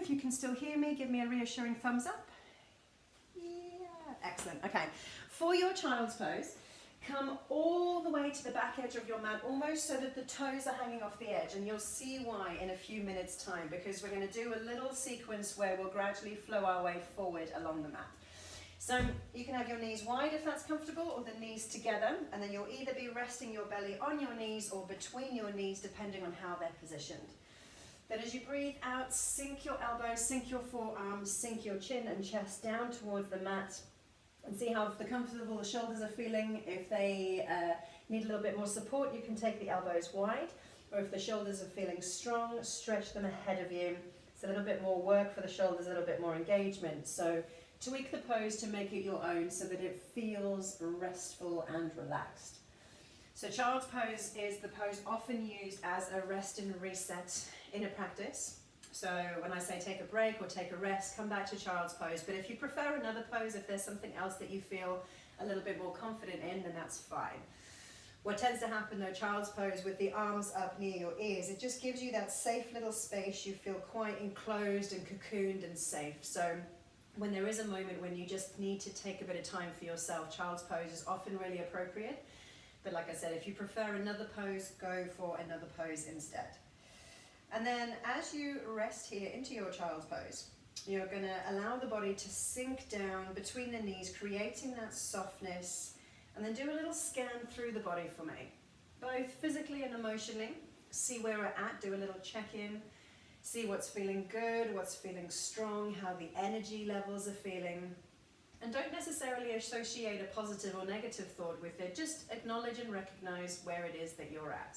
If you can still hear me, give me a reassuring thumbs up. Yeah, excellent. Okay, for your child's pose, come all the way to the back edge of your mat, almost so that the toes are hanging off the edge, and you'll see why in a few minutes' time, because we're going to do a little sequence where we'll gradually flow our way forward along the mat. So you can have your knees wide if that's comfortable, or the knees together, and then you'll either be resting your belly on your knees or between your knees, depending on how they're positioned. Then as you breathe out, sink your elbows, sink your forearms, sink your chin and chest down towards the mat, and see how comfortable the shoulders are feeling. If they need a little bit more support, you can take the elbows wide, or if the shoulders are feeling strong, stretch them ahead of you. It's a little bit more work for the shoulders, a little bit more engagement. So tweak the pose to make it your own so that it feels restful and relaxed. So child's pose is the pose often used as a rest and reset in a practice. So when I say take a break or take a rest, come back to child's pose. But if you prefer another pose, if there's something else that you feel a little bit more confident in, then that's fine. What tends to happen though, child's pose with the arms up near your ears, it just gives you that safe little space. You feel quite enclosed and cocooned and safe. So when there is a moment when you just need to take a bit of time for yourself, child's pose is often really appropriate. But like I said, if you prefer another pose, go for another pose instead. And then as you rest here into your child's pose, you're going to allow the body to sink down between the knees, creating that softness, and then do a little scan through the body for me, both physically and emotionally. See where we're at, do a little check-in, see what's feeling good, what's feeling strong, how the energy levels are feeling. And don't necessarily associate a positive or negative thought with it, just acknowledge and recognize where it is that you're at.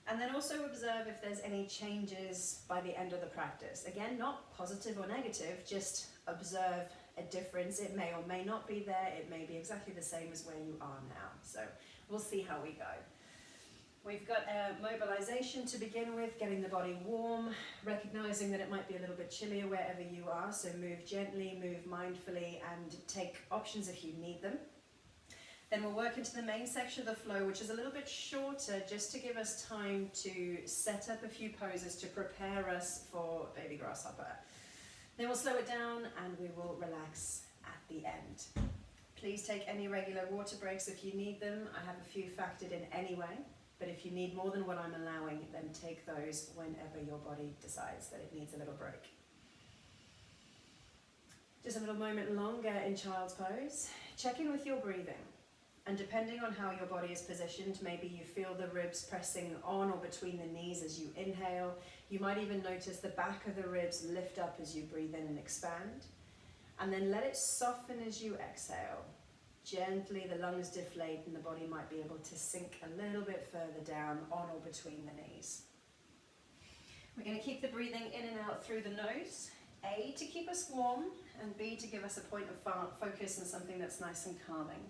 And then also observe if there's any changes by the end of the practice. Again, not positive or negative, just observe a difference. It may or may not be there, it may be exactly the same as where you are now. So we'll see how we go. We've got mobilization to begin with, getting the body warm, recognizing that it might be a little bit chillier wherever you are, so move gently, move mindfully, and take options if you need them. Then we'll work into the main section of the flow, which is a little bit shorter, just to give us time to set up a few poses to prepare us for baby grasshopper. Then we'll slow it down and we will relax at the end. Please take any regular water breaks if you need them. I have a few factored in anyway. But if you need more than what I'm allowing, then take those whenever your body decides that it needs a little break. Just a little moment longer in child's pose. Check in with your breathing. And depending on how your body is positioned, maybe you feel the ribs pressing on or between the knees as you inhale. You might even notice the back of the ribs lift up as you breathe in and expand. And then let it soften as you exhale. Gently the lungs deflate and the body might be able to sink a little bit further down on or between the knees. We're going to keep the breathing in and out through the nose. A, to keep us warm, and B, to give us a point of focus and something that's nice and calming.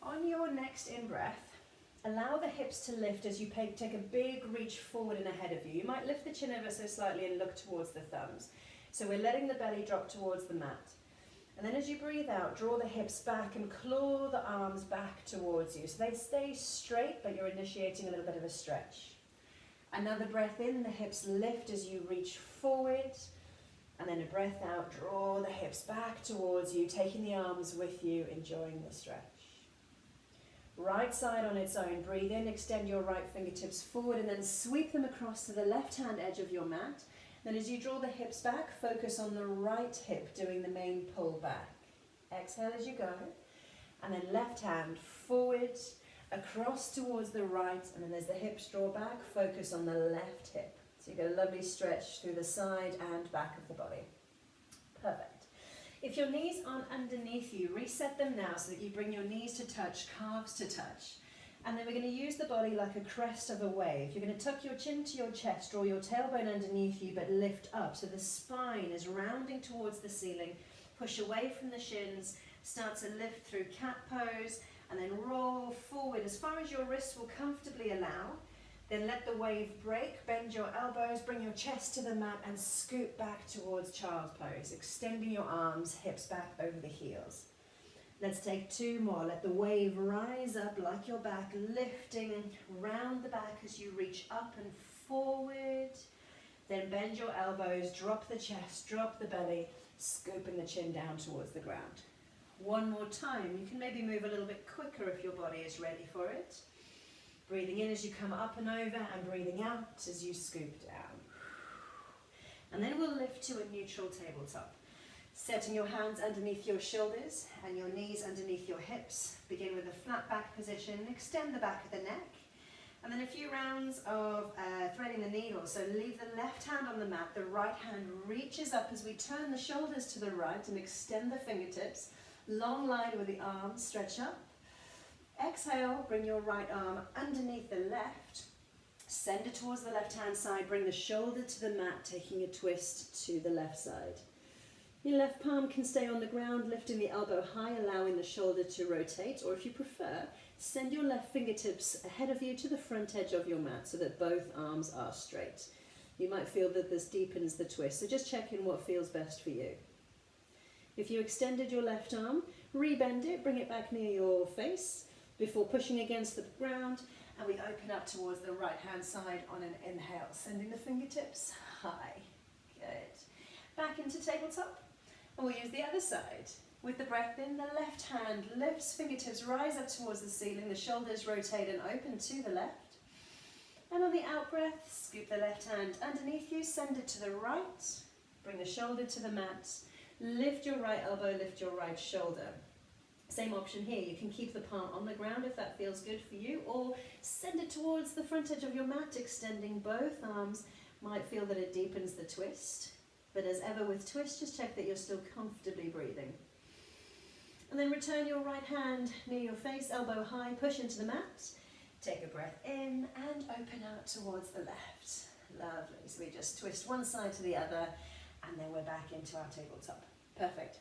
On your next in-breath, allow the hips to lift as you take a big reach forward and ahead of you. You might lift the chin ever so slightly and look towards the thumbs. So we're letting the belly drop towards the mat. And then as you breathe out, draw the hips back and claw the arms back towards you. So they stay straight, but you're initiating a little bit of a stretch. Another breath in, the hips lift as you reach forward. And then a breath out, draw the hips back towards you, taking the arms with you, enjoying the stretch. Right side on its own, breathe in, extend your right fingertips forward and then sweep them across to the left-hand edge of your mat. Then as you draw the hips back, focus on the right hip, doing the main pull back. Exhale as you go. And then left hand forward, across towards the right, and then as the hips draw back, focus on the left hip. So you get a lovely stretch through the side and back of the body. Perfect. If your knees aren't underneath you, reset them now so that you bring your knees to touch, calves to touch. And then we're going to use the body like a crest of a wave. You're going to tuck your chin to your chest, draw your tailbone underneath you, but lift up. So the spine is rounding towards the ceiling. Push away from the shins, start to lift through cat pose, and then roll forward as far as your wrists will comfortably allow. Then let the wave break, bend your elbows, bring your chest to the mat, and scoot back towards child's pose, extending your arms, hips back over the heels. Let's take two more. Let the wave rise up like your back, lifting round the back as you reach up and forward. Then bend your elbows, drop the chest, drop the belly, scooping the chin down towards the ground. One more time. You can maybe move a little bit quicker if your body is ready for it. Breathing in as you come up and over, and breathing out as you scoop down. And then we'll lift to a neutral tabletop. Setting your hands underneath your shoulders and your knees underneath your hips. Begin with a flat back position. Extend the back of the neck. And then a few rounds of threading the needle. So leave the left hand on the mat. The right hand reaches up as we turn the shoulders to the right and extend the fingertips. Long line with the arms, stretch up. Exhale, bring your right arm underneath the left. Send it towards the left hand side. Bring the shoulder to the mat, taking a twist to the left side. Your left palm can stay on the ground, lifting the elbow high, allowing the shoulder to rotate. Or if you prefer, send your left fingertips ahead of you to the front edge of your mat so that both arms are straight. You might feel that this deepens the twist, so just check in what feels best for you. If you extended your left arm, rebend it, bring it back near your face before pushing against the ground, and we open up towards the right hand side on an inhale, sending the fingertips high. Good. Back into tabletop, and we'll use the other side. With the breath in, the left hand lifts, fingertips rise up towards the ceiling, the shoulders rotate and open to the left. And on the out breath, scoop the left hand underneath you, send it to the right, bring the shoulder to the mat, lift your right elbow, lift your right shoulder. Same option here, you can keep the palm on the ground if that feels good for you, or send it towards the front edge of your mat, extending both arms. Might feel that it deepens the twist, but as ever with twist, just check that you're still comfortably breathing. And then return your right hand near your face, elbow high, push into the mat. Take a breath in and open out towards the left. Lovely, so we just twist one side to the other, and then we're back into our tabletop. Perfect.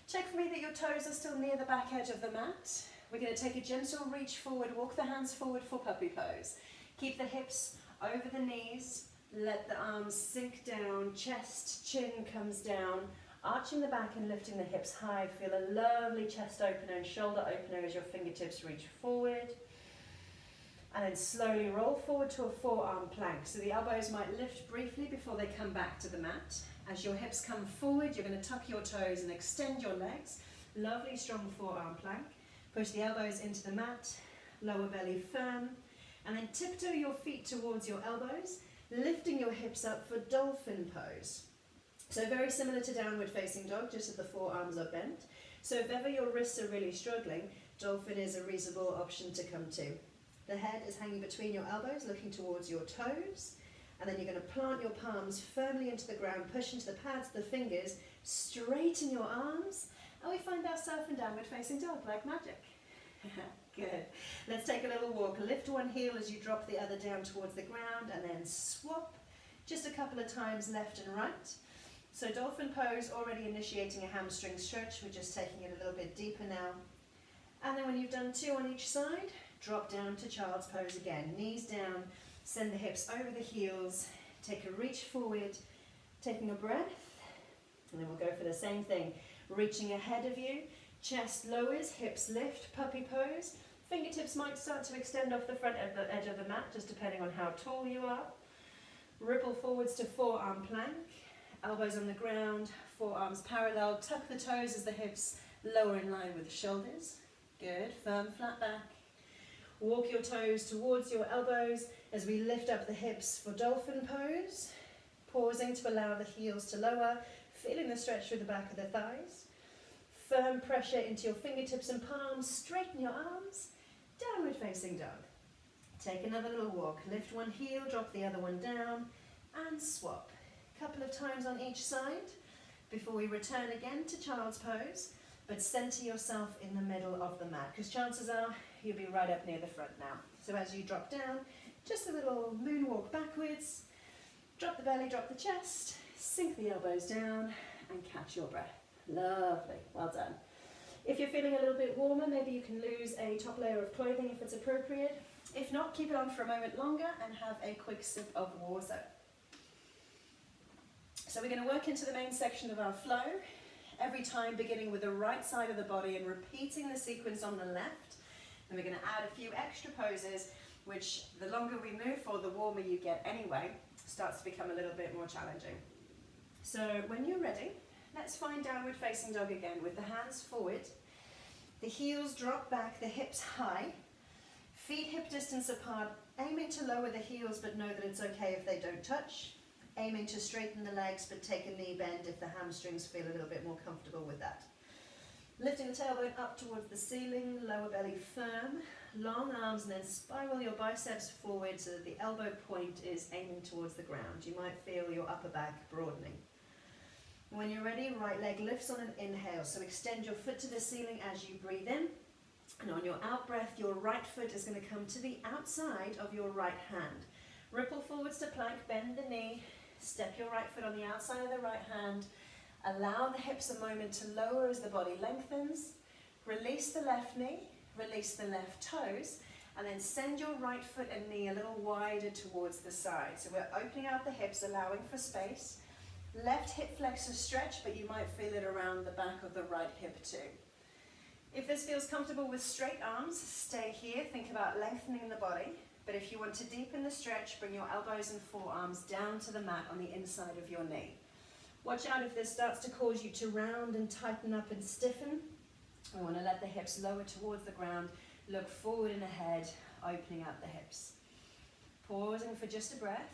Check for me that your toes are still near the back edge of the mat. We're going to take a gentle reach forward, walk the hands forward for puppy pose. Keep the hips over the knees, let the arms sink down, chest, chin comes down, arching the back and lifting the hips high. Feel a lovely chest opener and shoulder opener as your fingertips reach forward. And then slowly roll forward to a forearm plank. So the elbows might lift briefly before they come back to the mat. As your hips come forward, you're going to tuck your toes and extend your legs. Lovely strong forearm plank. Push the elbows into the mat, lower belly firm, and then tiptoe your feet towards your elbows, lifting your hips up for dolphin pose. So very similar to downward facing dog, just that the forearms are bent. So if ever your wrists are really struggling, dolphin is a reasonable option to come to. The head is hanging between your elbows, looking towards your toes. And then you're going to plant your palms firmly into the ground, push into the pads of the fingers, straighten your arms, and we find ourselves in downward facing dog like magic. Good. Let's take a little walk. Lift one heel as you drop the other down towards the ground, and then swap just a couple of times left and right. So dolphin pose, already initiating a hamstring stretch. We're just taking it a little bit deeper now. And then when you've done two on each side, drop down to child's pose again. Knees down, send the hips over the heels, take a reach forward, taking a breath, and then we'll go for the same thing. Reaching ahead of you, chest lowers, hips lift, puppy pose. Fingertips might start to extend off the front of the edge of the mat, just depending on how tall you are. Ripple forwards to forearm plank. Elbows on the ground, forearms parallel, tuck the toes as the hips lower in line with the shoulders. Good, firm, flat back. Walk your toes towards your elbows as we lift up the hips for dolphin pose. Pausing to allow the heels to lower, feeling the stretch through the back of the thighs. Firm pressure into your fingertips and palms, straighten your arms, downward facing dog. Take another little walk, lift one heel, drop the other one down, and swap. Couple of times on each side before we return again to child's pose, but center yourself in the middle of the mat, because chances are you'll be right up near the front now. So as you drop down, just a little moonwalk backwards, drop the belly, drop the chest, sink the elbows down, and catch your breath. Lovely, well done. If you're feeling a little bit warmer, maybe you can lose a top layer of clothing if it's appropriate. If not, keep it on for a moment longer and have a quick sip of water. So we're going to work into the main section of our flow, every time beginning with the right side of the body and repeating the sequence on the left. And we're going to add a few extra poses, which the longer we move for, the warmer you get anyway. starts to become a little bit more challenging. So when you're ready, let's find downward facing dog again with the hands forward, the heels drop back, the hips high, feet hip distance apart, aiming to lower the heels but know that it's okay if they don't touch, aiming to straighten the legs but take a knee bend if the hamstrings feel a little bit more comfortable with that. Lifting the tailbone up towards the ceiling, lower belly firm, long arms, and then spiral your biceps forward so that the elbow point is aiming towards the ground. You might feel your upper back broadening. When you're ready, right leg lifts on an inhale, so extend your foot to the ceiling as you breathe in, and on your out breath, your right foot is going to come to the outside of your right hand. Ripple forwards to plank, bend the knee, step your right foot on the outside of the right hand, allow the hips a moment to lower as the body lengthens, release the left knee, release the left toes, and then send your right foot and knee a little wider towards the side. So we're opening out the hips, allowing for space. Left hip flexor stretch, but you might feel it around the back of the right hip too. If this feels comfortable with straight arms, stay here, think about lengthening the body. But if you want to deepen the stretch, bring your elbows and forearms down to the mat on the inside of your knee. Watch out if this starts to cause you to round and tighten up and stiffen. We want to let the hips lower towards the ground, look forward and ahead, opening out the hips. Pausing for just a breath.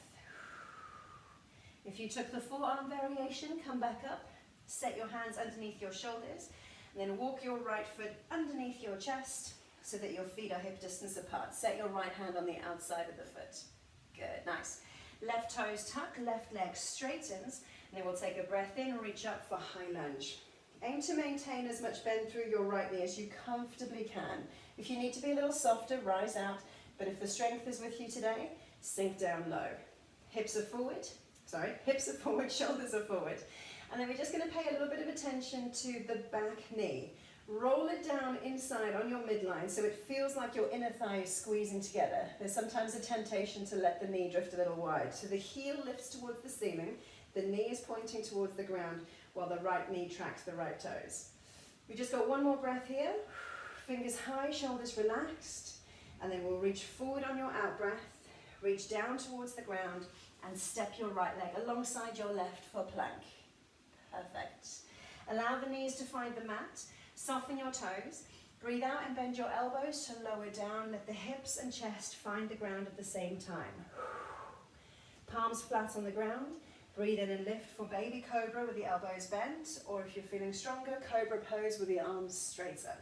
If you took the forearm variation, come back up, set your hands underneath your shoulders, and then walk your right foot underneath your chest so that your feet are hip distance apart. Set your right hand on the outside of the foot. Good, nice. Left toes tuck, left leg straightens, and then we'll take a breath in, reach up for high lunge. Aim to maintain as much bend through your right knee as you comfortably can. If you need to be a little softer, rise out, but if the strength is with you today, sink down low. Hips are forward, shoulders are forward. And then we're just going to pay a little bit of attention to the back knee. Roll it down inside on your midline so it feels like your inner thigh is squeezing together. There's sometimes a temptation to let the knee drift a little wide. So the heel lifts towards the ceiling, the knee is pointing towards the ground while the right knee tracks the right toes. We just got one more breath here. Fingers high, shoulders relaxed. And then we'll reach forward on your out breath, reach down towards the ground, and step your right leg alongside your left for plank. Perfect. Allow the knees to find the mat. Soften your toes. Breathe out and bend your elbows to lower down. Let the hips and chest find the ground at the same time. Palms flat on the ground. Breathe in and lift for baby cobra with the elbows bent, or if you're feeling stronger, cobra pose with the arms straighter.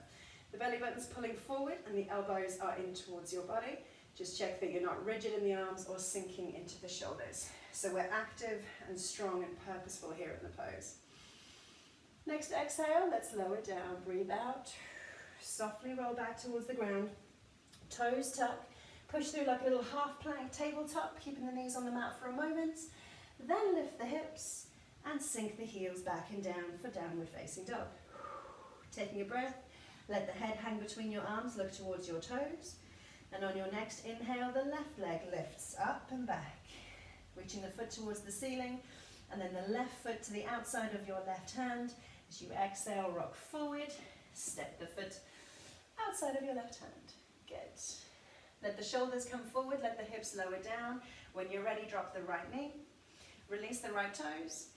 The belly button's pulling forward and the elbows are in towards your body. Just check that you're not rigid in the arms or sinking into the shoulders. So we're active and strong and purposeful here in the pose. Next exhale, let's lower down, breathe out. Softly roll back towards the ground. Toes tuck, push through like a little half plank tabletop, keeping the knees on the mat for a moment. Then lift the hips and sink the heels back and down for downward facing dog. Taking a breath, let the head hang between your arms, look towards your toes. And on your next inhale, the left leg lifts up and back, reaching the foot towards the ceiling, and then the left foot to the outside of your left hand. As you exhale, rock forward, step the foot outside of your left hand. Good. Let the shoulders come forward, let the hips lower down. When you're ready, drop the right knee. Release the right toes.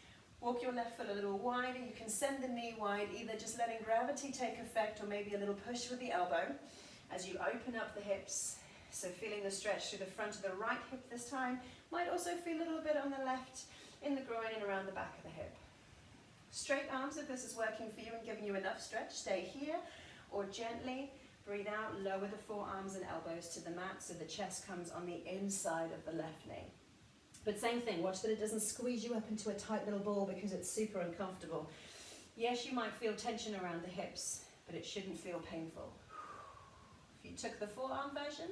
Walk your left foot a little wider. You can send the knee wide, either just letting gravity take effect or maybe a little push with the elbow as you open up the hips. So feeling the stretch through the front of the right hip this time. Might also feel a little bit on the left in the groin and around the back of the hip. Straight arms, if this is working for you and giving you enough stretch, stay here, or gently breathe out, lower the forearms and elbows to the mat so the chest comes on the inside of the left knee. But same thing, watch that it doesn't squeeze you up into a tight little ball because it's super uncomfortable. Yes, you might feel tension around the hips, but it shouldn't feel painful. If you took the forearm version,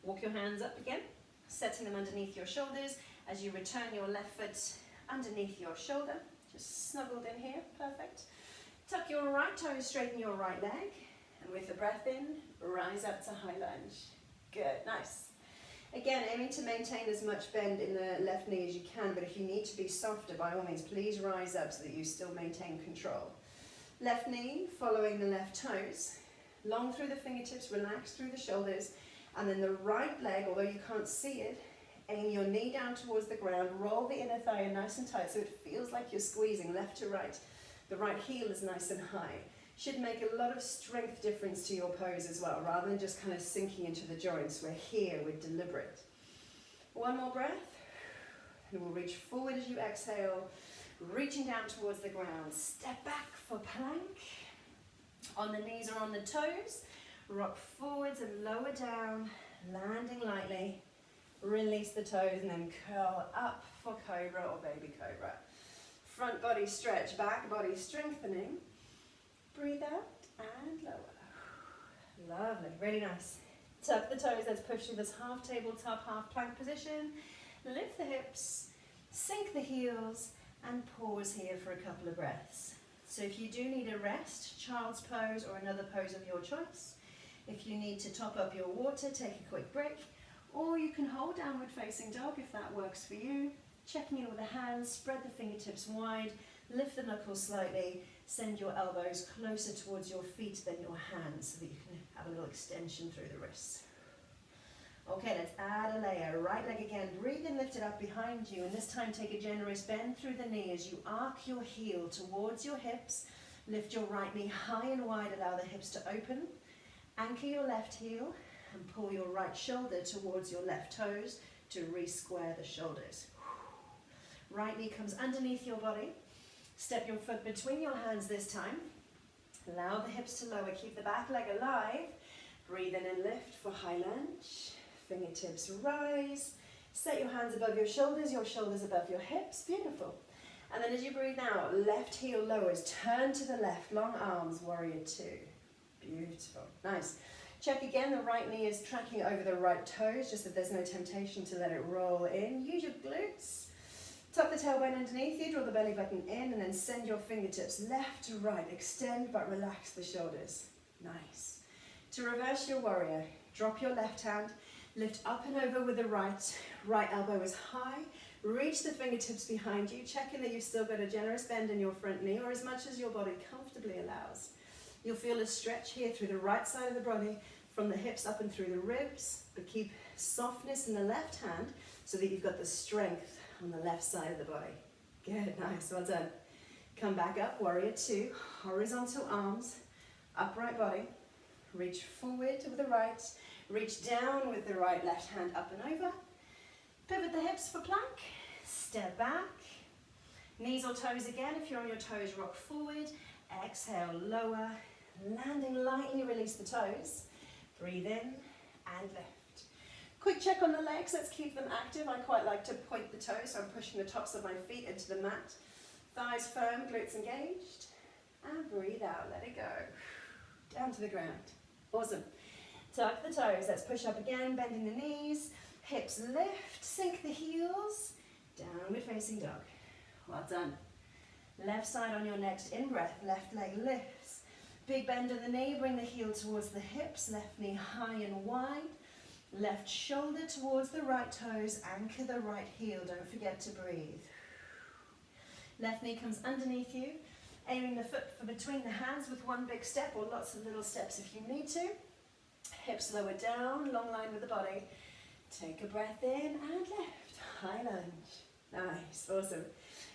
walk your hands up again, setting them underneath your shoulders as you return your left foot underneath your shoulder, just snuggled in here, perfect. Tuck your right toes, straighten your right leg, and with the breath in, rise up to high lunge. Good, nice. Again, aiming to maintain as much bend in the left knee as you can, but if you need to be softer, by all means, please rise up so that you still maintain control. Left knee following the left toes, long through the fingertips, relax through the shoulders, and then the right leg, although you can't see it, Aim your knee down towards the ground, roll the inner thigh in nice and tight so it feels like you're squeezing left to right. The right heel is nice and high. Should make a lot of strength difference to your pose as well, rather than just kind of sinking into the joints. We're here, we're deliberate. One more breath, and we'll reach forward as you exhale, reaching down towards the ground. Step back for plank. On the knees or on the toes, rock forwards and lower down, landing lightly. Release the toes and then curl up for cobra or baby cobra. Front body stretch, back body strengthening. Breathe out and lower. Lovely, really nice. Tuck the toes, let's push through this half tabletop, half plank position. Lift the hips, sink the heels, and pause here for a couple of breaths. So if you do need a rest, child's pose or another pose of your choice. If you need to top up your water, take a quick break. Or you can hold downward facing dog if that works for you. Checking in with the hands, spread the fingertips wide, lift the knuckles slightly, send your elbows closer towards your feet than your hands so that you can have a little extension through the wrists. Okay, let's add a layer. Right leg again, breathe and lift it up behind you, and this time take a generous bend through the knee as you arc your heel towards your hips. Lift your right knee high and wide, allow the hips to open. Anchor your left heel and pull your right shoulder towards your left toes to re-square the shoulders. Right knee comes underneath your body. Step your foot between your hands this time. Allow the hips to lower, keep the back leg alive. Breathe in and lift for high lunge. Fingertips rise. Set your hands above your shoulders above your hips. Beautiful. And then as you breathe out, left heel lowers, turn to the left, long arms, warrior two. Beautiful, nice. Check again, the right knee is tracking over the right toes, just that there's no temptation to let it roll in. Use your glutes. Tuck the tailbone underneath you, draw the belly button in, and then send your fingertips left to right. Extend but relax the shoulders. Nice. To reverse your warrior, drop your left hand, lift up and over with the right. Right elbow is high. Reach the fingertips behind you. Check in that you've still got a generous bend in your front knee, or as much as your body comfortably allows. You'll feel a stretch here through the right side of the body, from the hips up and through the ribs, but keep softness in the left hand so that you've got the strength on the left side of the body. Good, nice, well done. Come back up, warrior two, horizontal arms, upright body. Reach forward with the right, reach down with the right, left hand up and over. Pivot the hips for plank, step back. Knees or toes again, if you're on your toes, rock forward. Exhale, lower, landing lightly, release the toes. Breathe in and lift. Quick check on the legs, let's keep them active. I quite like to point the toes, so I'm pushing the tops of my feet into the mat. Thighs firm, glutes engaged. And breathe out, let it go. Down to the ground. Awesome. Tuck the toes, let's push up again, bending the knees. Hips lift, sink the heels. Downward facing dog. Well done. Left side on your next in-breath, left leg lifts. Big bend in the knee, bring the heel towards the hips, left knee high and wide. Left shoulder towards the right toes, anchor the right heel, don't forget to breathe. Left knee comes underneath you, aiming the foot for between the hands with one big step or lots of little steps if you need to. Hips lower down, long line with the body. Take a breath in and lift, high lunge. Nice, awesome.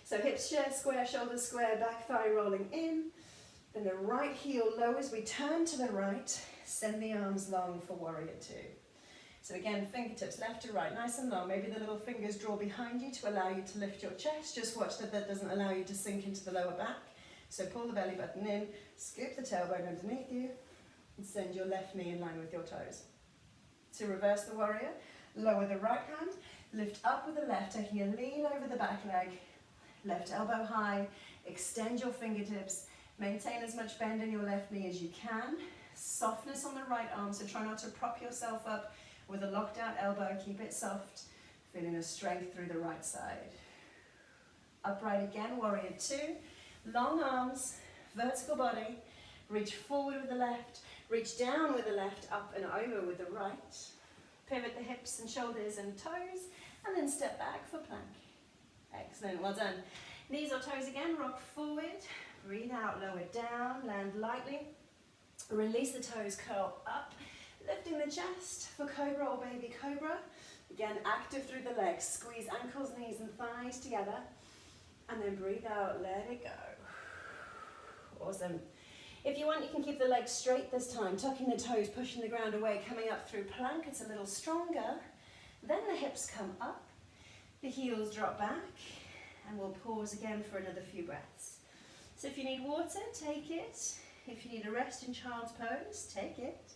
So hips square, shoulders square, back thigh rolling in. Then the right heel lowers, we turn to the right, send the arms long for warrior two. So again, fingertips left to right, nice and long. Maybe the little fingers draw behind you to allow you to lift your chest. Just watch that that doesn't allow you to sink into the lower back. So pull the belly button in, scoop the tailbone underneath you, and send your left knee in line with your toes. To reverse the warrior, lower the right hand, lift up with the left, taking a lean over the back leg. Left elbow high, extend your fingertips, maintain as much bend in your left knee as you can. Softness on the right arm, so try not to prop yourself up with a locked out elbow, keep it soft. Feeling the strength through the right side. Upright again, warrior two. Long arms, vertical body. Reach forward with the left, reach down with the left, up and over with the right. Pivot the hips and shoulders and toes, and then step back for plank. Excellent, well done. Knees or toes again, rock forward. Breathe out, lower down, land lightly. Release the toes, curl up. Lifting the chest for cobra or baby cobra. Again, active through the legs. Squeeze ankles, knees and thighs together. And then breathe out, let it go. Awesome. If you want, you can keep the legs straight this time, tucking the toes, pushing the ground away, coming up through plank. It's a little stronger. Then the hips come up, the heels drop back, and we'll pause again for another few breaths. So if you need water, take it. If you need a rest in child's pose, take it.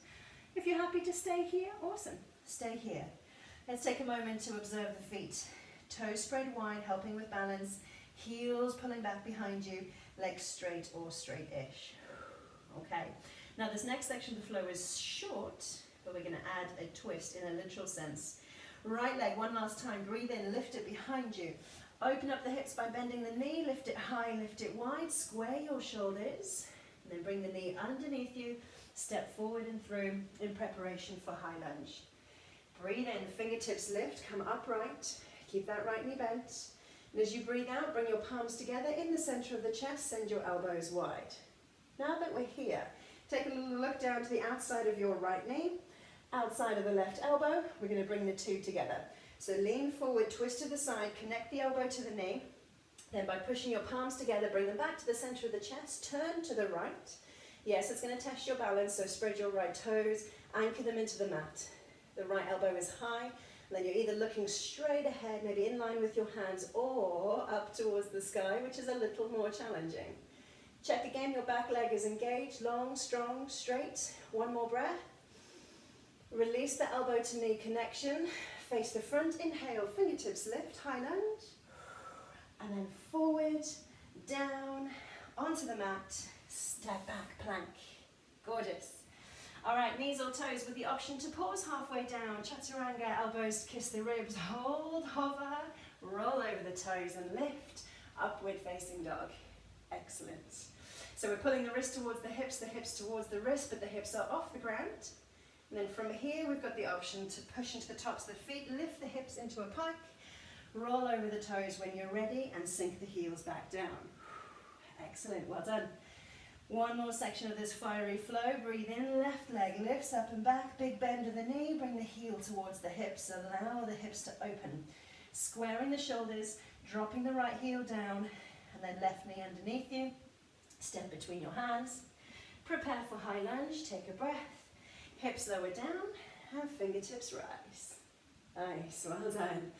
If you're happy to stay here, awesome, stay here. Let's take a moment to observe the feet. Toes spread wide, helping with balance. Heels pulling back behind you, legs straight or straight-ish. Okay, now this next section of the flow is short, but we're going to add a twist in a literal sense. Right leg, one last time, breathe in, lift it behind you. Open up the hips by bending the knee, lift it high, lift it wide, square your shoulders, and then bring the knee underneath you, step forward and through in preparation for high lunge. Breathe in, fingertips lift, come upright, keep that right knee bent. And as you breathe out, bring your palms together in the center of the chest, send your elbows wide. Now that we're here, take a little look down to the outside of your right knee, outside of the left elbow. We're going to bring the two together. So lean forward, twist to the side, connect the elbow to the knee. Then by pushing your palms together, bring them back to the center of the chest, turn to the right. Yes, it's going to test your balance, so spread your right toes, anchor them into the mat. The right elbow is high, and then you're either looking straight ahead, maybe in line with your hands, or up towards the sky, which is a little more challenging. Check again, your back leg is engaged, long, strong, straight. One more breath. Release the elbow to knee connection. Face the front, inhale, fingertips lift, high lunge. And then forward, down, onto the mat, step back, plank. Gorgeous. All right, knees or toes with the option to pause halfway down. Chaturanga, elbows kiss the ribs, hold, hover, roll over the toes and lift, upward facing dog. Excellent. So we're pulling the wrist towards the hips towards the wrist, but the hips are off the ground. And then from here, we've got the option to push into the tops of the feet, lift the hips into a pike, roll over the toes when you're ready, and sink the heels back down. Excellent, well done. One more section of this fiery flow. Breathe in, left leg lifts up and back, big bend of the knee, bring the heel towards the hips, allow the hips to open. Squaring the shoulders, dropping the right heel down, and then left knee underneath you. Step between your hands. Prepare for high lunge, take a breath. Hips lower down, and fingertips rise. Nice, well done.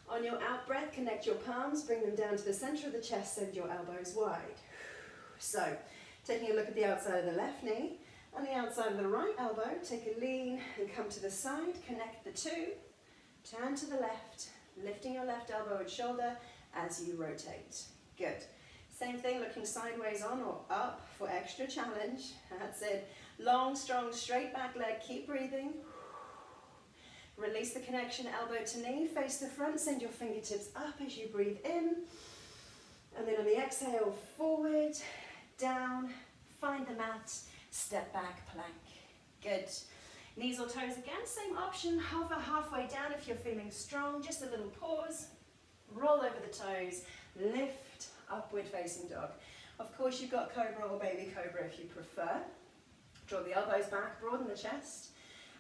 On your out breath, connect your palms, bring them down to the center of the chest, send your elbows wide. So, taking a look at the outside of the left knee, and the outside of the right elbow, take a lean and come to the side, connect the two, turn to the left, lifting your left elbow and shoulder as you rotate. Good. Same thing, looking sideways on or up for extra challenge. That's it. Long, strong, straight back leg, keep breathing. Release the connection, elbow to knee, face the front, send your fingertips up as you breathe in. And then on the exhale, forward, down, find the mat, step back, plank. Good. Knees or toes again, same option, hover halfway down if you're feeling strong, just a little pause. Roll over the toes, lift, upward facing dog. Of course, you've got cobra or baby cobra if you prefer. Draw the elbows back, broaden the chest,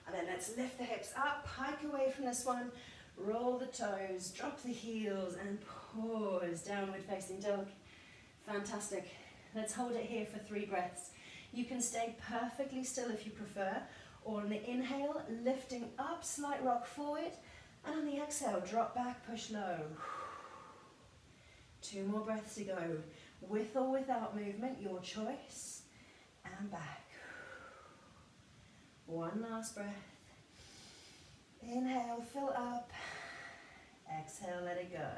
and then let's lift the hips up, pike away from this one, roll the toes, drop the heels, and pause, downward facing dog. Fantastic. Let's hold it here for 3 breaths. You can stay perfectly still if you prefer, or on the inhale, lifting up, slight rock forward, and on the exhale, drop back, push low. 2 more breaths to go. With or without movement, your choice, and back. 1 last breath. Inhale, fill up. Exhale, let it go.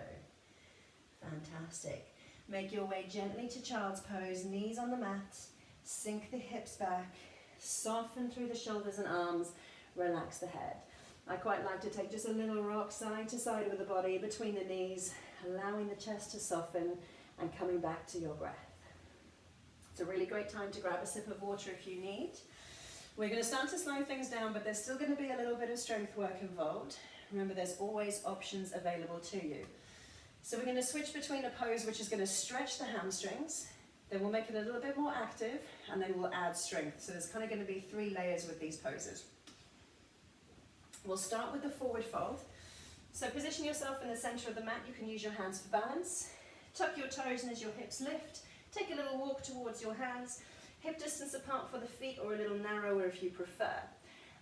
Fantastic. Make your way gently to child's pose, knees on the mat. Sink the hips back. Soften through the shoulders and arms. Relax the head. I quite like to take just a little rock side to side with the body between the knees, allowing the chest to soften and coming back to your breath. It's a really great time to grab a sip of water if you need. We're going to start to slow things down, but there's still going to be a little bit of strength work involved. Remember, there's always options available to you. So we're going to switch between a pose which is going to stretch the hamstrings, then we'll make it a little bit more active, and then we'll add strength. So there's kind of going to be 3 layers with these poses. We'll start with the forward fold. So position yourself in the center of the mat. You can use your hands for balance. Tuck your toes in as your hips lift. Take a little walk towards your hands. Hip distance apart for the feet, or a little narrower if you prefer.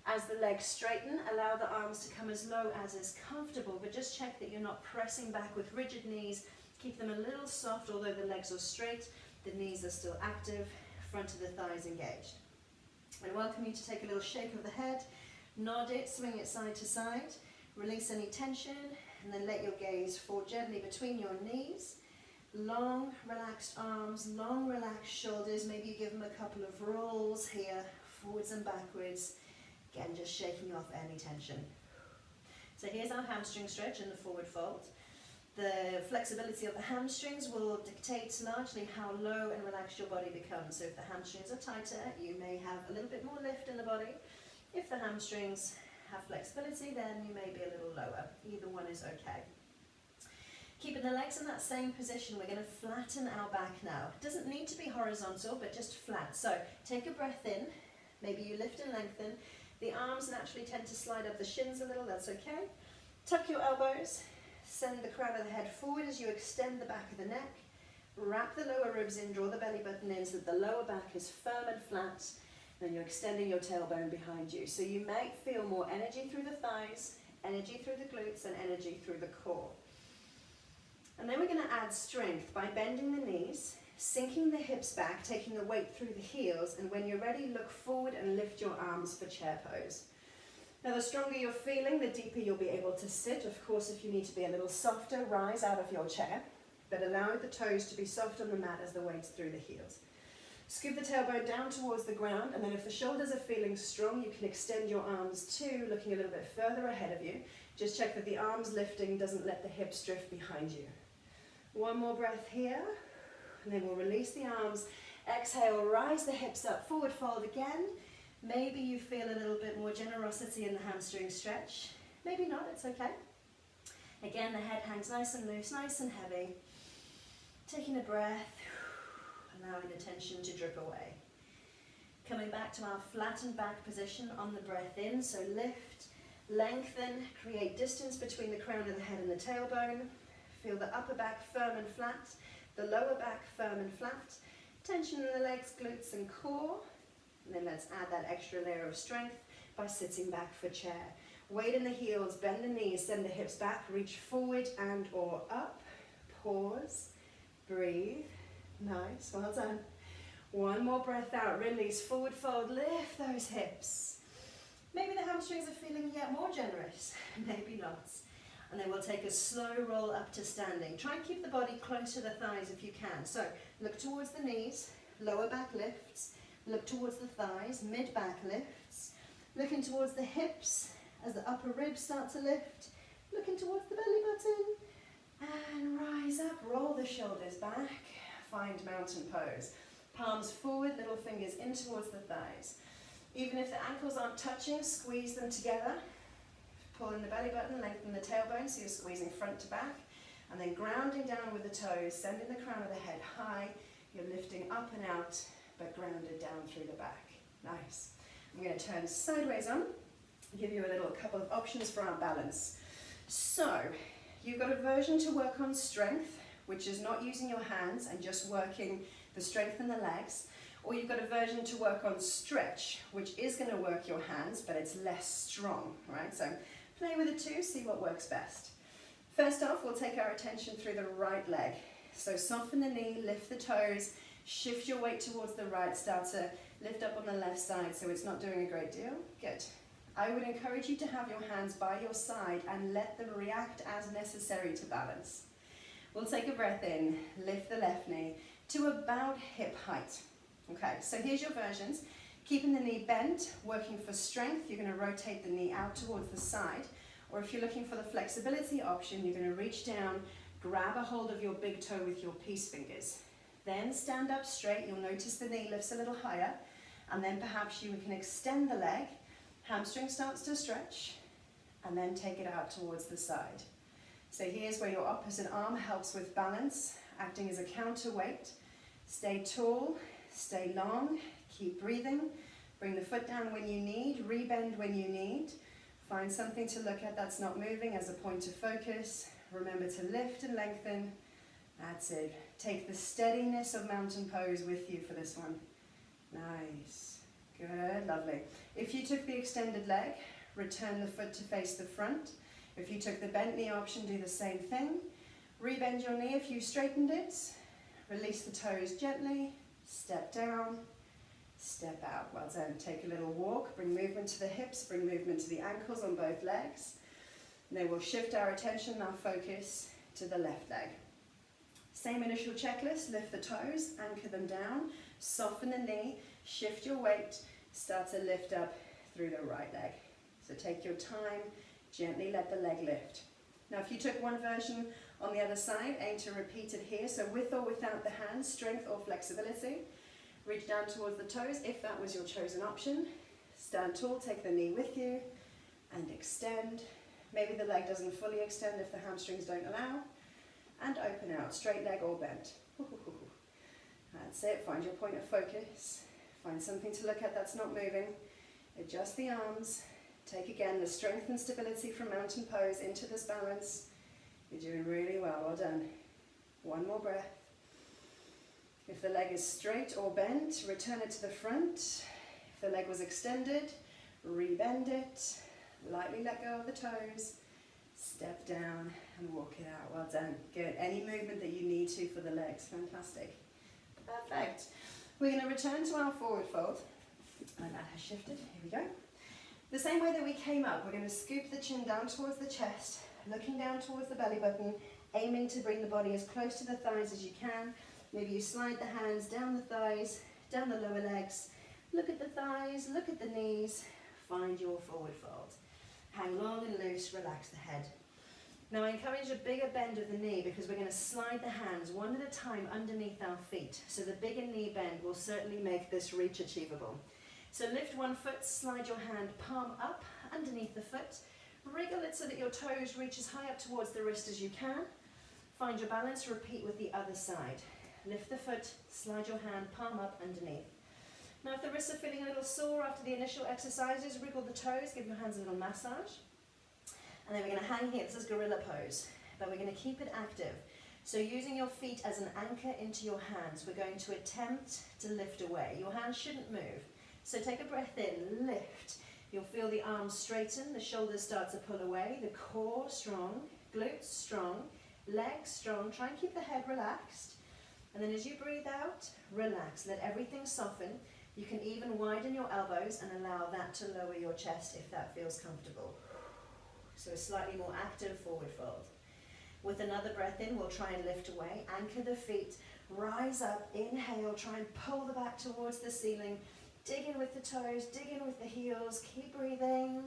As the legs straighten, allow the arms to come as low as is comfortable, but just check that you're not pressing back with rigid knees. Keep them a little soft, although the legs are straight, the knees are still active, front of the thighs engaged. I welcome you to take a little shake of the head, nod it, swing it side to side, release any tension, and then let your gaze fall gently between your knees. Long, relaxed arms, long, relaxed shoulders. Maybe you give them a couple of rolls here, forwards and backwards. Again, just shaking off any tension. So here's our hamstring stretch in the forward fold. The flexibility of the hamstrings will dictate largely how low and relaxed your body becomes. So if the hamstrings are tighter, you may have a little bit more lift in the body. If the hamstrings have flexibility, then you may be a little lower. Either one is okay. Keeping the legs in that same position, we're going to flatten our back now. It doesn't need to be horizontal, but just flat. So take a breath in. Maybe you lift and lengthen. The arms naturally tend to slide up the shins a little. That's okay. Tuck your elbows. Send the crown of the head forward as you extend the back of the neck. Wrap the lower ribs in. Draw the belly button in so that the lower back is firm and flat. Then you're extending your tailbone behind you. So you may feel more energy through the thighs, energy through the glutes, and energy through the core. And then we're going to add strength by bending the knees, sinking the hips back, taking the weight through the heels, and when you're ready, look forward and lift your arms for chair pose. Now the stronger you're feeling, the deeper you'll be able to sit. Of course, if you need to be a little softer, rise out of your chair, but allow the toes to be soft on the mat as the weight's through the heels. Scoop the tailbone down towards the ground, and then if the shoulders are feeling strong, you can extend your arms too, looking a little bit further ahead of you. Just check that the arms lifting doesn't let the hips drift behind you. One more breath here, and then we'll release the arms. Exhale, rise the hips up, forward fold again. Maybe you feel a little bit more generosity in the hamstring stretch. Maybe not, it's okay. Again, the head hangs nice and loose, nice and heavy. Taking a breath, allowing the tension to drip away. Coming back to our flattened back position on the breath in, so lift, lengthen, create distance between the crown of the head and the tailbone. Feel the upper back firm and flat, the lower back firm and flat. Tension in the legs, glutes and core. And then let's add that extra layer of strength by sitting back for chair. Weight in the heels, bend the knees, send the hips back, reach forward and or up. Pause, breathe. Nice, well done. One more breath out, release, forward fold, lift those hips. Maybe the hamstrings are feeling yet more generous, maybe not. And then we'll take a slow roll up to standing. Try and keep the body close to the thighs if you can. So look towards the knees, lower back lifts, look towards the thighs, mid-back lifts, looking towards the hips as the upper ribs start to lift, looking towards the belly button, and rise up, roll the shoulders back, find mountain pose. Palms forward, little fingers in towards the thighs. Even if the ankles aren't touching, squeeze them together. Pull in the belly button, lengthen the tailbone so you're squeezing front to back, and then grounding down with the toes, sending the crown of the head high. You're lifting up and out, but grounded down through the back. Nice. I'm going to turn sideways on, give you a couple of options for our balance. So, you've got a version to work on strength, which is not using your hands and just working the strength in the legs. Or you've got a version to work on stretch, which is going to work your hands, but it's less strong, right? So play with the two, see what works best. First off, we'll take our attention through the right leg. So soften the knee, lift the toes, shift your weight towards the right, start to lift up on the left side so it's not doing a great deal. Good. I would encourage you to have your hands by your side and let them react as necessary to balance. We'll take a breath in, lift the left knee to about hip height. Okay, so here's your versions. Keeping the knee bent, working for strength, you're going to rotate the knee out towards the side. Or if you're looking for the flexibility option, you're going to reach down, grab a hold of your big toe with your peace fingers. Then stand up straight, you'll notice the knee lifts a little higher, and then perhaps you can extend the leg, hamstring starts to stretch, and then take it out towards the side. So here's where your opposite arm helps with balance, acting as a counterweight. Stay tall, stay long, keep breathing, bring the foot down when you need, rebend when you need. Find something to look at that's not moving as a point of focus. Remember to lift and lengthen. That's it. Take the steadiness of mountain pose with you for this one. Nice. Good, lovely. If you took the extended leg, return the foot to face the front. If you took the bent knee option, do the same thing. Rebend your knee if you straightened it. Release the toes gently. Step down. Step out. Well done. Take a little walk. Bring movement to the hips. Bring movement to the ankles on both legs. And then we'll shift our attention, our focus, to the left leg. Same initial checklist. Lift the toes. Anchor them down. Soften the knee. Shift your weight. Start to lift up through the right leg. So take your time. Gently let the leg lift. Now if you took one version on the other side, aim to repeat it here. So with or without the hands, strength or flexibility. Reach down towards the toes if that was your chosen option. Stand tall, take the knee with you and extend. Maybe the leg doesn't fully extend if the hamstrings don't allow. And open out, straight leg or bent. That's it, find your point of focus. Find something to look at that's not moving. Adjust the arms. Take again the strength and stability from mountain pose into this balance. You're doing really well, well done. One more breath. If the leg is straight or bent, return it to the front. If the leg was extended, rebend it. Lightly let go of the toes. Step down and walk it out. Well done. Good. Any movement that you need to for the legs. Fantastic. Perfect. We're going to return to our forward fold. And that has shifted. Here we go. The same way that we came up, we're going to scoop the chin down towards the chest, looking down towards the belly button, aiming to bring the body as close to the thighs as you can. Maybe you slide the hands down the thighs, down the lower legs. Look at the thighs, look at the knees. Find your forward fold. Hang long and loose, relax the head. Now I encourage a bigger bend of the knee because we're going to slide the hands one at a time underneath our feet. So the bigger knee bend will certainly make this reach achievable. So lift one foot, slide your hand palm up underneath the foot. Wriggle it so that your toes reach as high up towards the wrist as you can. Find your balance, repeat with the other side. Lift the foot, slide your hand palm up underneath. Now if the wrists are feeling a little sore after the initial exercises, wriggle the toes, give your hands a little massage. And then we're going to hang here, this is gorilla pose, but we're going to keep it active. So using your feet as an anchor into your hands, we're going to attempt to lift away. Your hands shouldn't move. So take a breath in, lift. You'll feel the arms straighten, the shoulders start to pull away, the core strong, glutes strong, legs strong. Try and keep the head relaxed. And then as you breathe out, relax, let everything soften. You can even widen your elbows and allow that to lower your chest if that feels comfortable. So a slightly more active forward fold. With another breath in, we'll try and lift away, anchor the feet, rise up, inhale, try and pull the back towards the ceiling. Dig in with the toes, dig in with the heels, keep breathing,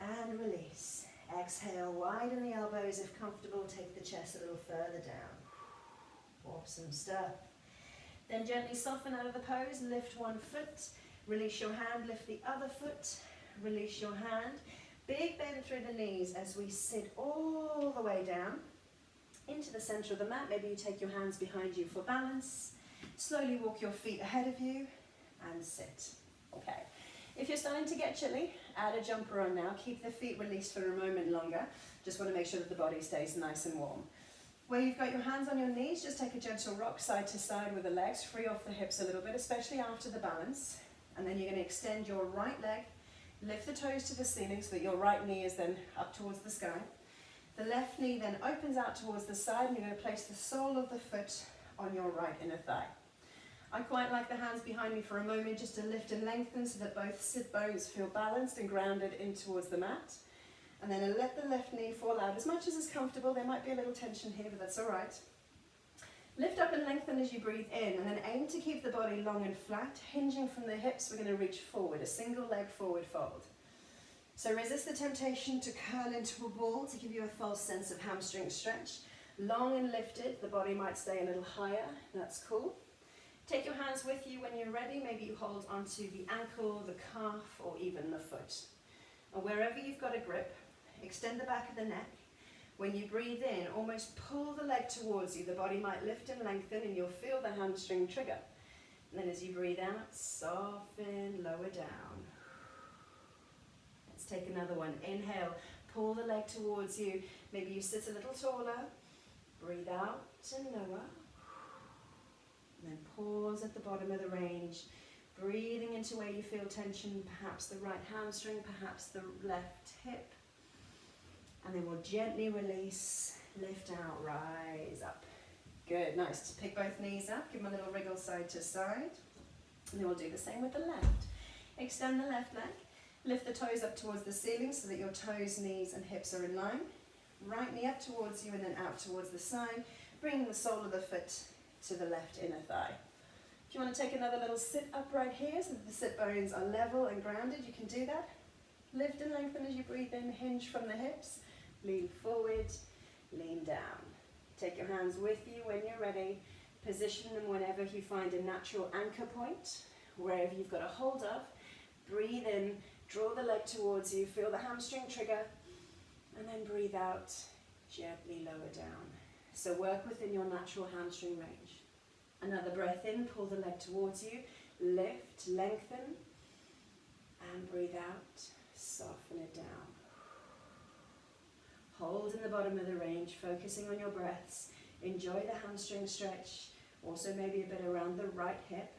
and release. Exhale, widen the elbows if comfortable, take the chest a little further down. Awesome stuff. Then gently soften out of the pose, lift one foot, release your hand, lift the other foot, release your hand. Big bend through the knees as we sit all the way down into the center of the mat. Maybe you take your hands behind you for balance. Slowly walk your feet ahead of you. And sit. Okay. If you're starting to get chilly, add a jumper on now. Keep the feet released for a moment longer. Just want to make sure that the body stays nice and warm. Where you've got your hands on your knees, just take a gentle rock side to side with the legs. Free off the hips a little bit, especially after the balance. And then you're going to extend your right leg. Lift the toes to the ceiling so that your right knee is then up towards the sky. The left knee then opens out towards the side and you're going to place the sole of the foot on your right inner thigh. I quite like the hands behind me for a moment just to lift and lengthen so that both sit bones feel balanced and grounded in towards the mat. And then let the left knee fall out as much as is comfortable. There might be a little tension here, but that's all right. Lift up and lengthen as you breathe in, and then aim to keep the body long and flat. Hinging from the hips, we're going to reach forward, a single leg forward fold. So resist the temptation to curl into a ball to give you a false sense of hamstring stretch. Long and lifted, the body might stay a little higher. That's cool. Take your hands with you when you're ready. Maybe you hold onto the ankle, the calf, or even the foot. And wherever you've got a grip, extend the back of the neck. When you breathe in, almost pull the leg towards you. The body might lift and lengthen, and you'll feel the hamstring trigger. And then as you breathe out, soften, lower down. Let's take another one. Inhale, pull the leg towards you. Maybe you sit a little taller. Breathe out and lower. And then pause at the bottom of the range. Breathing into where you feel tension, perhaps the right hamstring, perhaps the left hip. And then we'll gently release, lift out, rise up. Good, nice. Pick both knees up, give them a little wriggle side to side. And then we'll do the same with the left. Extend the left leg, lift the toes up towards the ceiling so that your toes, knees and hips are in line. Right knee up towards you and then out towards the side, bringing the sole of the foot to the left inner thigh. If you want to take another little sit upright here so that the sit bones are level and grounded, you can do that. Lift and lengthen as you breathe in, hinge from the hips, lean forward, lean down. Take your hands with you when you're ready. Position them whenever you find a natural anchor point, wherever you've got a hold of. Breathe in, draw the leg towards you, feel the hamstring trigger, and then breathe out, gently lower down. So work within your natural hamstring range. Another breath in, pull the leg towards you, lift, lengthen, and breathe out, soften it down. Hold in the bottom of the range, focusing on your breaths. Enjoy the hamstring stretch, also maybe a bit around the right hip.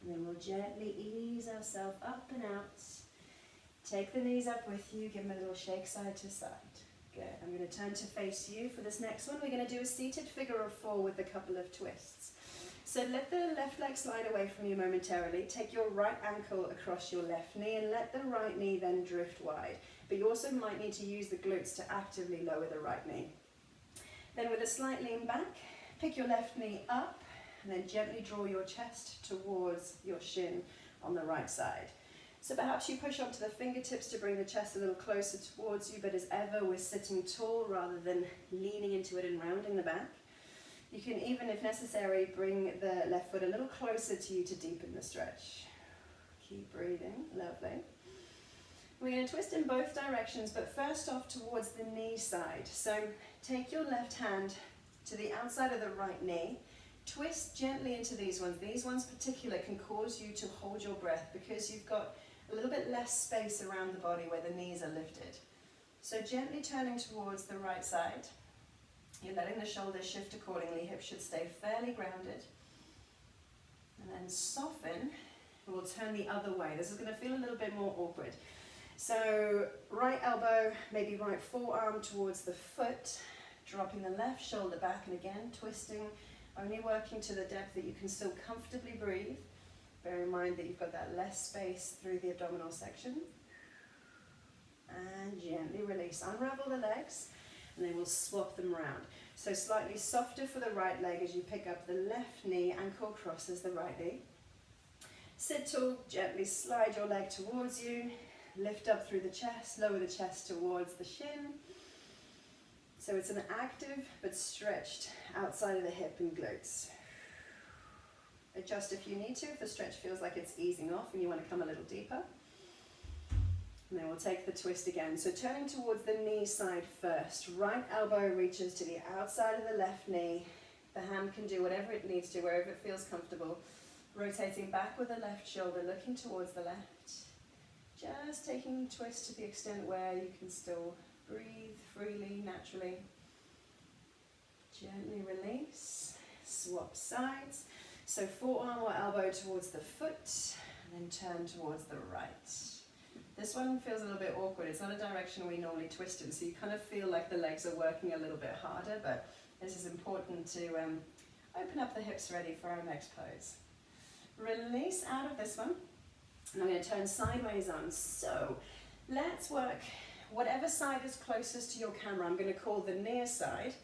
And then we'll gently ease ourselves up and out. Take the knees up with you, give them a little shake side to side. Good. I'm going to turn to face you for this next one. We're going to do a seated figure of four with a couple of twists. So let the left leg slide away from you momentarily. Take your right ankle across your left knee and let the right knee then drift wide. But you also might need to use the glutes to actively lower the right knee. Then with a slight lean back, pick your left knee up and then gently draw your chest towards your shin on the right side. So perhaps you push onto the fingertips to bring the chest a little closer towards you, but as ever, we're sitting tall rather than leaning into it and rounding the back. You can even, if necessary, bring the left foot a little closer to you to deepen the stretch. Keep breathing, lovely. We're going to twist in both directions, but first off towards the knee side. So take your left hand to the outside of the right knee, twist gently into these ones. These ones particular can cause you to hold your breath because you've got a little bit less space around the body where the knees are lifted. So gently turning towards the right side. You're letting the shoulders shift accordingly. Hips should stay fairly grounded. And then soften. And we'll turn the other way. This is going to feel a little bit more awkward. So right elbow, maybe right forearm towards the foot. Dropping the left shoulder back and again twisting. Only working to the depth that you can still comfortably breathe. Bear in mind that you've got that less space through the abdominal section. And gently release. Unravel the legs and then we'll swap them around. So slightly softer for the right leg as you pick up the left knee, ankle crosses the right knee. Sit tall, gently slide your leg towards you. Lift up through the chest, lower the chest towards the shin. So it's an active but stretched outside of the hip and glutes. Adjust if you need to, if the stretch feels like it's easing off and you want to come a little deeper. And then we'll take the twist again. So turning towards the knee side first. Right elbow reaches to the outside of the left knee. The hand can do whatever it needs to, wherever it feels comfortable. Rotating back with the left shoulder, looking towards the left. Just taking the twist to the extent where you can still breathe freely, naturally. Gently release. Swap sides. So forearm or elbow towards the foot, and then turn towards the right. This one feels a little bit awkward. It's not a direction we normally twist in, so you kind of feel like the legs are working a little bit harder, but this is important to open up the hips ready for our next pose. Release out of this one, and I'm going to turn sideways on. So let's work whatever side is closest to your camera. I'm going to call the near side.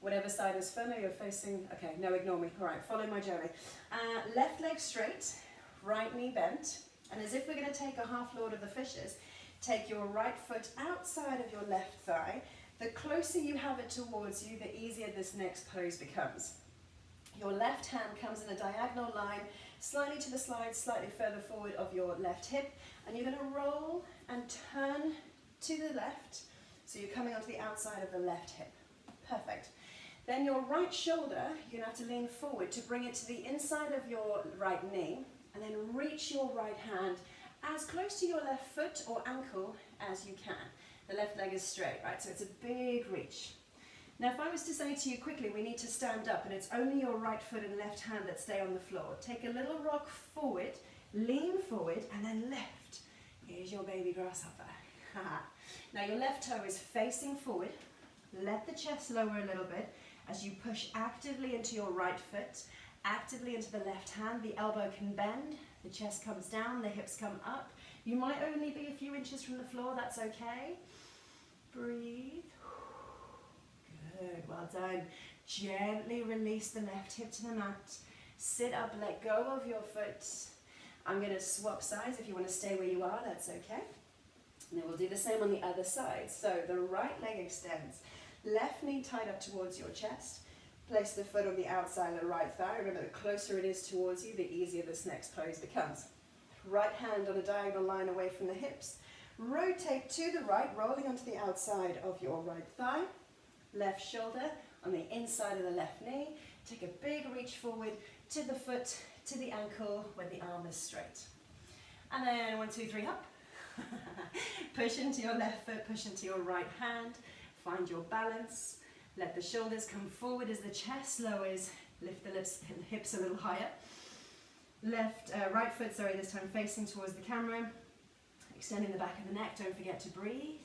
Whatever side is firmer, you're facing, okay, no, ignore me. All right, follow my journey. Left leg straight, right knee bent. And as if we're going to take a half Lord of the Fishes, take your right foot outside of your left thigh. The closer you have it towards you, the easier this next pose becomes. Your left hand comes in a diagonal line, slightly to the side, slightly further forward of your left hip. And you're going to roll and turn to the left. So you're coming onto the outside of the left hip. Perfect. Then your right shoulder, you're going to have to lean forward to bring it to the inside of your right knee, and then reach your right hand as close to your left foot or ankle as you can. The left leg is straight, right? So it's a big reach. Now if I was to say to you quickly, we need to stand up and it's only your right foot and left hand that stay on the floor. Take a little rock forward, lean forward and then lift. Here's your baby grasshopper. Now your left toe is facing forward. Let the chest lower a little bit as you push actively into your right foot, actively into the left hand. The elbow can bend, the chest comes down, the hips come up. You might only be a few inches from the floor, that's okay. Breathe. Good, well done. Gently release the left hip to the mat. Sit up, let go of your foot. I'm going to swap sides. If you want to stay where you are, that's okay. And then we'll do the same on the other side. So the right leg extends. Left knee tied up towards your chest. Place the foot on the outside of the right thigh. Remember, the closer it is towards you, the easier this next pose becomes. Right hand on a diagonal line away from the hips. Rotate to the right, rolling onto the outside of your right thigh. Left shoulder on the inside of the left knee. Take a big reach forward to the foot, to the ankle, where the arm is straight. And then 1, 2, 3, up. Push into your left foot, push into your right hand. Find your balance. Let the shoulders come forward as the chest lowers. Lift the hips a little higher. Right foot, this time facing towards the camera. Extending the back of the neck. Don't forget to breathe.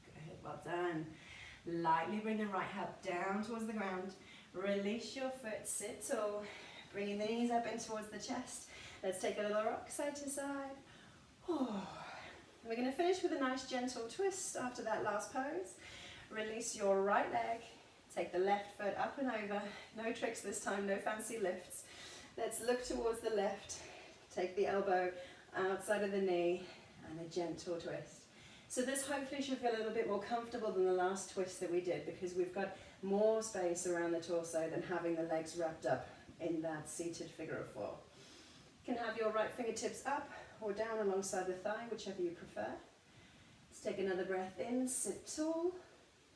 Good, well done. Lightly bring the right hip down towards the ground. Release your foot, sit tall. Bringing the knees up in towards the chest. Let's take a little rock side to side. We're going to finish with a nice gentle twist after that last pose. Release your right leg. Take the left foot up and over. No tricks this time, no fancy lifts. Let's look towards the left. Take the elbow outside of the knee and a gentle twist. So this hopefully should feel a little bit more comfortable than the last twist that we did because we've got more space around the torso than having the legs wrapped up in that seated figure of 4. You can have your right fingertips up or down alongside the thigh, whichever you prefer. Let's take another breath in, sit tall,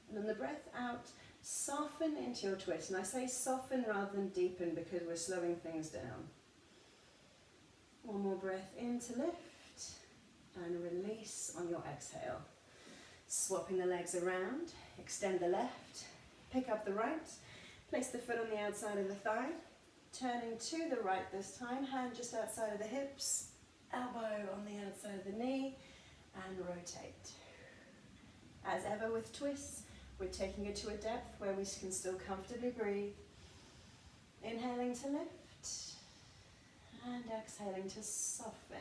and on the breath out, soften into your twist. And I say soften rather than deepen because we're slowing things down. One more breath in to lift and release on your exhale. Swapping the legs around, extend the left, pick up the right, place the foot on the outside of the thigh, turning to the right this time, hand just outside of the hips, elbow on the outside of the knee, and rotate. As ever with twists, we're taking it to a depth where we can still comfortably breathe. Inhaling to lift, and exhaling to soften.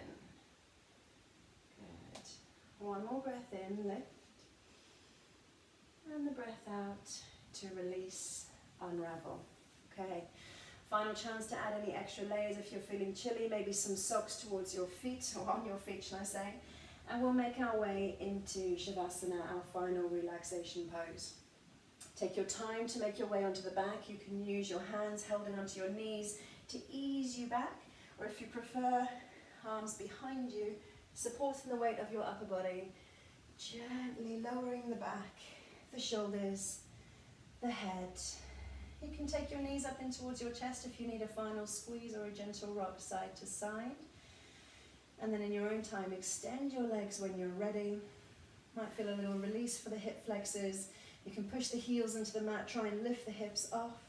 Good. One more breath in, lift, and the breath out to release, unravel. Okay. Final chance to add any extra layers if you're feeling chilly, maybe some socks towards your feet, or on your feet, shall I say. And we'll make our way into Shavasana, our final relaxation pose. Take your time to make your way onto the back. You can use your hands holding onto your knees to ease you back, or if you prefer, arms behind you, supporting the weight of your upper body, gently lowering the back, the shoulders, the head. You can take your knees up in towards your chest if you need a final squeeze or a gentle rock side to side. And then in your own time, extend your legs when you're ready. Might feel a little release for the hip flexors. You can push the heels into the mat, try and lift the hips off,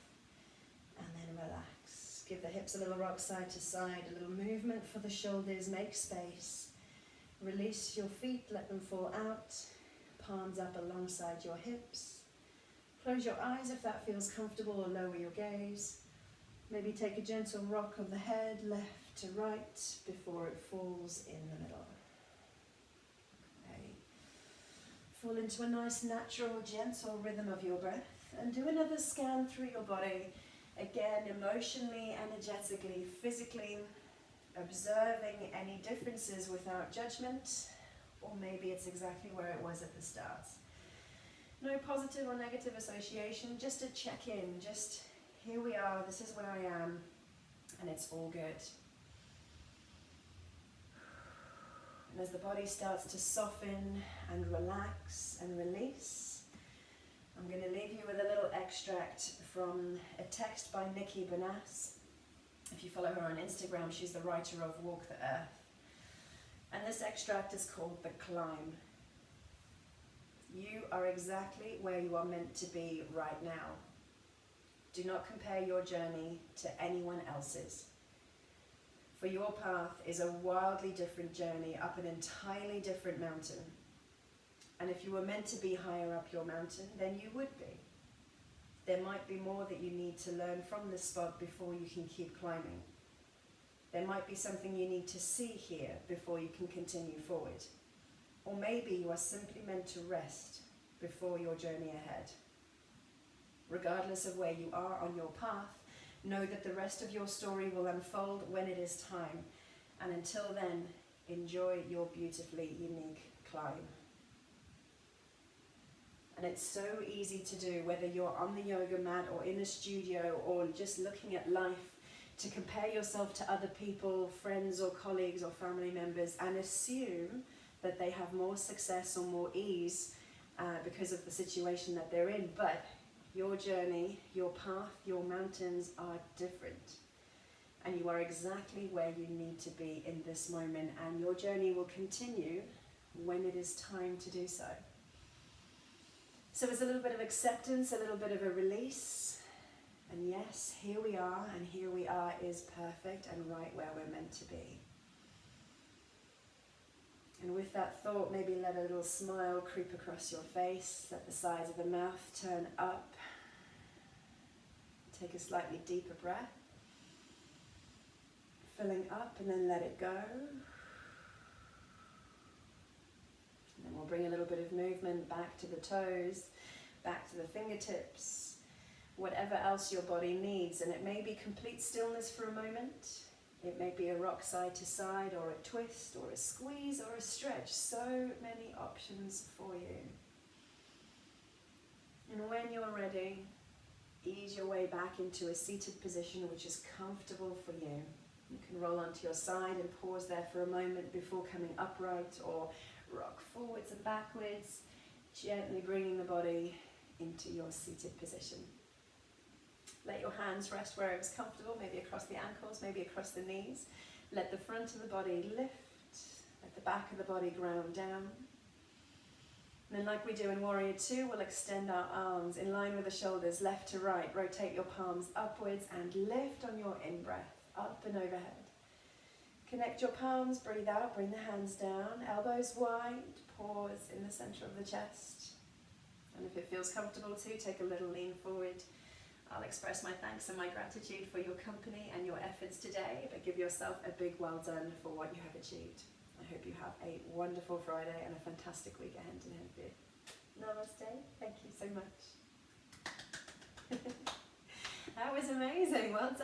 and then relax. Give the hips a little rock side to side, a little movement for the shoulders, make space. Release your feet, let them fall out, palms up alongside your hips. Close your eyes if that feels comfortable, or lower your gaze. Maybe take a gentle rock of the head, left to right, before it falls in the middle. Okay. Fall into a nice, natural, gentle rhythm of your breath, and do another scan through your body. Again, emotionally, energetically, physically, observing any differences without judgment, or maybe it's exactly where it was at the start. No positive or negative association, just a check-in, just here we are, this is where I am, and it's all good. And as the body starts to soften and relax and release, I'm going to leave you with a little extract from a text by Nikki Bonas. If you follow her on Instagram, she's the writer of Walk the Earth. And this extract is called the climb. You are exactly where you are meant to be right now. Do not compare your journey to anyone else's. For your path is a wildly different journey up an entirely different mountain. And if you were meant to be higher up your mountain, then you would be. There might be more that you need to learn from this spot before you can keep climbing. There might be something you need to see here before you can continue forward. Or maybe you are simply meant to rest before your journey ahead. Regardless of where you are on your path, know that the rest of your story will unfold when it is time. And until then, enjoy your beautifully unique climb. And it's so easy to do, whether you're on the yoga mat or in a studio or just looking at life, to compare yourself to other people, friends or colleagues or family members, and assume that they have more success or more ease because of the situation that they're in. But your journey, your path, your mountains are different. And you are exactly where you need to be in this moment. And your journey will continue when it is time to do so. So it's a little bit of acceptance, a little bit of a release. And yes, here we are, and here we are is perfect and right where we're meant to be. And with that thought, maybe let a little smile creep across your face, let the sides of the mouth turn up. Take a slightly deeper breath. Filling up and then let it go. And then we'll bring a little bit of movement back to the toes, back to the fingertips, whatever else your body needs. And it may be complete stillness for a moment. It may be a rock side to side, or a twist, or a squeeze, or a stretch. So many options for you. And when you're ready, ease your way back into a seated position which is comfortable for you. You can roll onto your side and pause there for a moment before coming upright, or rock forwards and backwards, gently bringing the body into your seated position. Let your hands rest where it's comfortable, maybe across the ankles, maybe across the knees. Let the front of the body lift, let the back of the body ground down. And then, like we do in Warrior 2, we'll extend our arms in line with the shoulders, left to right. Rotate your palms upwards and lift on your in-breath, up and overhead. Connect your palms, breathe out, bring the hands down, elbows wide, pause in the center of the chest. And if it feels comfortable to, take a little lean forward. I'll express my thanks and my gratitude for your company and your efforts today, but give yourself a big well done for what you have achieved. I hope you have a wonderful Friday and a fantastic week ahead of you. Namaste. Thank you so much. That was amazing. Well done.